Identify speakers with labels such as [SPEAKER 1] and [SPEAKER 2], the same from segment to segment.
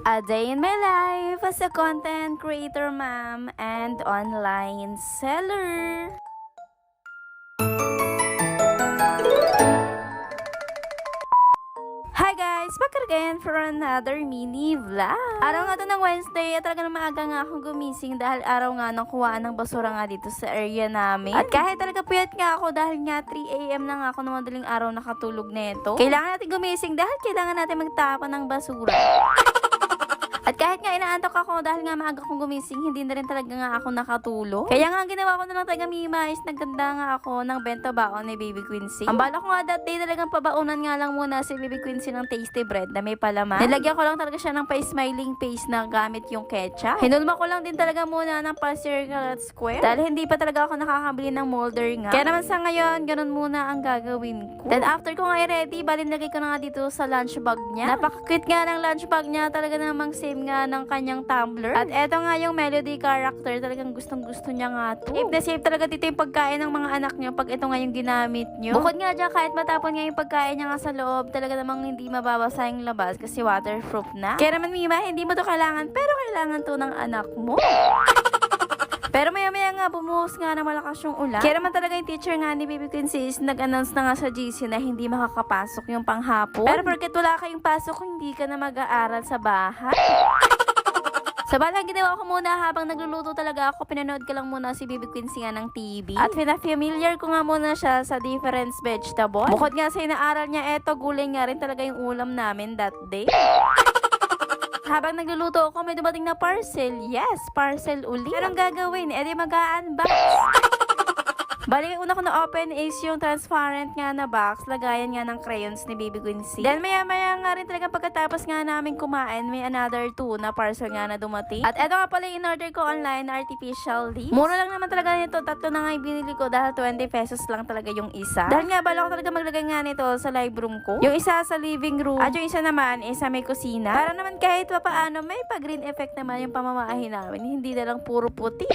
[SPEAKER 1] A day in my life as a content creator, ma'am, and online seller. Hi guys! Back again for another mini vlog. Araw nga to ng Wednesday at talaga na maaga nga akong gumising dahil araw nga ng kuwaan ng basura nga dito sa area namin. At kahit talaga puyat nga ako dahil nga 3 AM na nga ako ng madaling araw nakatulog neto. Kailangan natin gumising dahil kailangan natin magtapon ng basura. At kahit nga inaantok ako dahil nga maaga akong gumising, hindi na rin talaga nga ako nakatulog. Kaya nga ginawa ko na lang talaga mima is nagganda nga ako ng bento baon ni Baby Quincy. Ang bala ko nga that day talagang pabaunan nga lang muna si Baby Quincy ng tasty bread na may palaman. Nilagyan ko lang talaga siya ng pa-smiling face na gamit yung ketchup. Hinulma ko lang din talaga muna ng pa-circle at square dahil hindi pa talaga ako nakakabili ng molder nga. Kaya naman sa ngayon, ganun muna ang gagawin ko. Then after ko nga i-ready, bali nilagay ko na nga dito sa lunch bag niya. Napaka-cute nga ng lunch bag niya, talaga namang same nga ng kanyang tumbler. At eto nga yung melody character, talagang gustong-gusto niya nga to. Safe na safe talaga dito yung pagkain ng mga anak niyo pag ito nga yung ginamit niyo. Bukod nga dyan, kahit matapon nga yung pagkain niya nga sa loob, talaga namang hindi mababasa yung labas kasi waterproof na. Kaya naman Mima, hindi mo to kailangan, pero kailangan to ng anak mo. Pero maya-maya nga, bumuhos nga na malakas yung ulan. Kaya naman talaga yung teacher nga ni Baby Quincy is nag-announce na nga sa GC na hindi makakapasok yung panghapon. Pero porket wala kayong pasok, hindi ka na mag-aaral sa bahay. Sa balang ginawa ko muna habang nagluluto talaga ako, pinanood ko lang muna si Baby Quincy nga ng TV. At familiar ko nga muna siya sa different vegetable. Bukod nga sa inaaral niya, eto gulay nga rin talaga yung ulam namin that day. Habang nagluluto ako, may dumating na parcel. Yes, parcel uli. Anong gagawin? E di mag-a-unbox. Bali, una ko na-open is yung transparent nga na box. Lagayan nga ng crayons ni Baby Quincy. Then, maya-maya nga rin talaga pagkatapos nga namin kumain, may another 2 na parcel nga na dumating. At eto nga pala yung in-order ko online na artificial leaf. Mura lang naman talaga nito. 3 na nga yung binili ko dahil 20 pesos lang talaga yung isa. Dahil nga, bala ko talaga maglagay nga nito sa live room ko. Yung isa sa living room. At yung isa naman is sa may kusina. Para naman kahit pa paano, may pa-green effect naman yung pamamahin namin. Hindi na lang puro puti.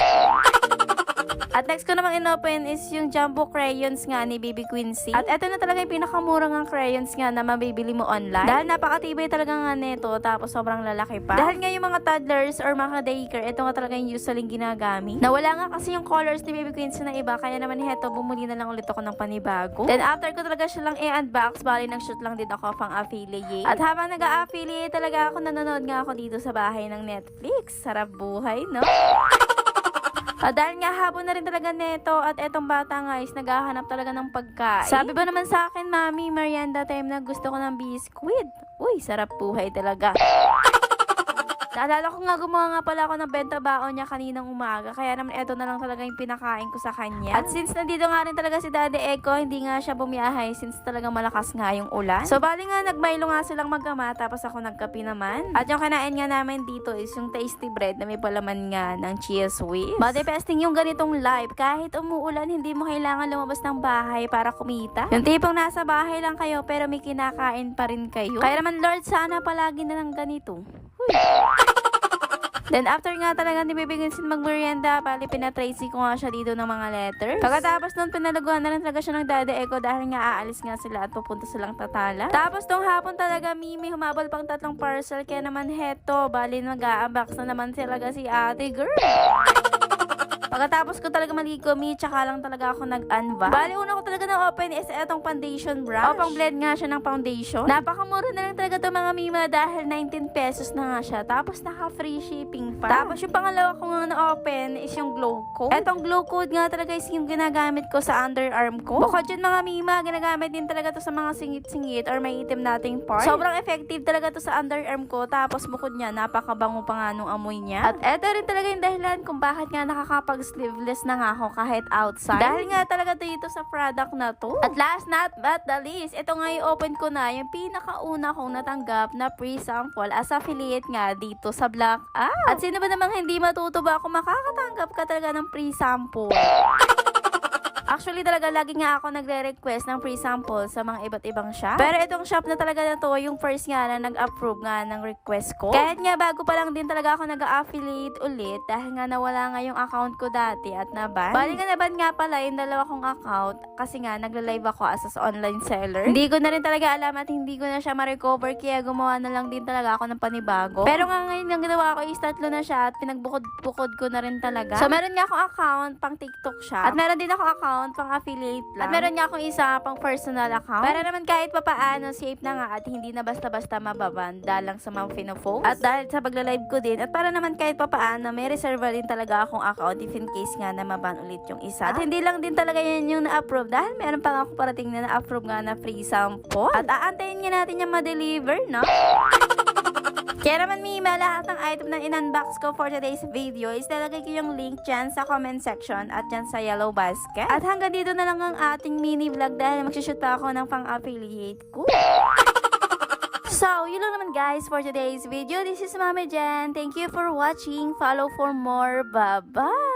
[SPEAKER 1] At next ko namang in-open is yung jumbo crayons nga ni Baby Quincy. At eto na talaga yung pinakamurang ang crayons nga na mabibili mo online. Dahil napakatibay talaga nga nito, tapos sobrang lalaki pa. Dahil nga yung mga toddlers or mga daycare, ito nga talaga yung usually ginagamit. Nawala nga kasi yung colors ni Baby Quincy na iba, kaya naman heto, bumuli na lang ulit ako ng panibago. Then after ko talaga siya lang i-unbox, bali nag-shoot lang din ako pang affiliate. At habang nag-a-affiliate talaga ako, nanonood nga ako dito sa bahay ng Netflix. Sarap buhay, no? Dahil nga hapon na rin talaga neto at etong bata nga is naghahanap talaga ng pagkain. Sabi ba naman sa akin, Mami, merienda time na gusto ko ng biscuit. Uy, sarap buhay talaga. Naalala ko nga gumawa nga pala ako ng benta baon niya kaninang umaga. Kaya naman eto na lang talaga yung pinakain ko sa kanya. At since nandito nga rin talaga si Daddy Eko, hindi nga siya bumiyahay since talaga malakas nga yung ulan. So bali nga nagmaylo nga silang mag-ama tapos ako nagkape naman. At yung kinain nga namin dito is yung tasty bread na may palaman nga ng cheese whiz. Body pesting yung ganitong live. Kahit umuulan, hindi mo kailangan lumabas ng bahay para kumita. Yung tipong nasa bahay lang kayo pero may kinakain pa rin kayo. Kaya naman Lord, sana palagi na lang ganito. Uy. Then after nga talaga ni Baby Quincy mag-merienda, bali pinatracy ko nga siya dito ng mga letters. Pagkatapos nun, pinalaguan na rin talaga siya ng Daddy Eko dahil nga aalis nga sila at pupunta silang Tatala. Tapos tong hapon talaga, Mimi, humabol pang 3 parcel. Kaya naman heto, bali mag-a-unbox na naman talaga si ate girl. Pagkatapos ko talaga maligo, tsaka lang talaga ako nag-unbox. Bali, una ko talaga na-open is etong foundation brush. O, pang blend nga siya ng foundation. Napakamura na lang talaga ito mga Mima dahil 19 pesos na nga siya. Tapos naka-free shipping pa. Tapos yung pangalawa ko nga na-open is yung glow code. Etong glow code nga talaga is yung ginagamit ko sa underarm ko. Bukod yun mga Mima, ginagamit din talaga to sa mga singit-singit or may itim nating part. Sobrang effective talaga to sa underarm ko. Tapos bukod niya, napakabango pa nga nung amoy niya. At eto rin talaga yung dahilan kung bakit nga sleeveless na nga ako kahit outside. Dahil nga talaga dito sa product na to. At last not but the least, ito nga yung open ko na yung pinakauna kong natanggap na free sample as affiliate nga dito sa Black App. At sino ba namang hindi matutuwa kung makakatanggap ka talaga ng free sample? Actually talaga lagi nga ako nagre-request ng free sample sa mga iba't ibang shop. Pero itong shop na talaga na to, yung first nga na nag-approve nga ng request ko. Kahit nga bago pa lang din talaga ako nag-affiliate ulit dahil nga nawala nga yung account ko dati at naban. Bali nga naban nga pala yung dalawa kong account kasi nga nagla-live ako as online seller. Hindi ko na rin talaga alam at hindi ko na siya ma-recover kaya gumawa na lang din talaga ako ng panibago. Pero nga ngayon yung ginawa ko is 3 na siya at pinagbukod-bukod ko na rin talaga. So meron nga akong account pang TikTok shop at meron din ako account pang affiliate lang. At meron nga akong isa pang personal account. Para naman kahit papaano safe na nga at hindi na basta-basta mababanda lang sa mga fino-post. At dahil sa pagla-live ko din at para naman kahit papaano may reserve din talaga akong account if in case nga na maban ulit yung isa. At hindi lang din talaga yan yung na-approve dahil meron pa nga ako parating na na-approve nga na free sample. At aantayin nga natin yung ma-deliver, no? Kaya naman Mima, lahat ng item na in-unbox ko for today's video is nalagay ko yung link dyan sa comment section at dyan sa yellow basket. At hanggang dito na lang ang ating mini vlog dahil magsishoot pa ako ng pang-affiliate ko. So, yun lang naman guys for today's video. This is Mama Jen. Thank you for watching. Follow for more. Bye-bye!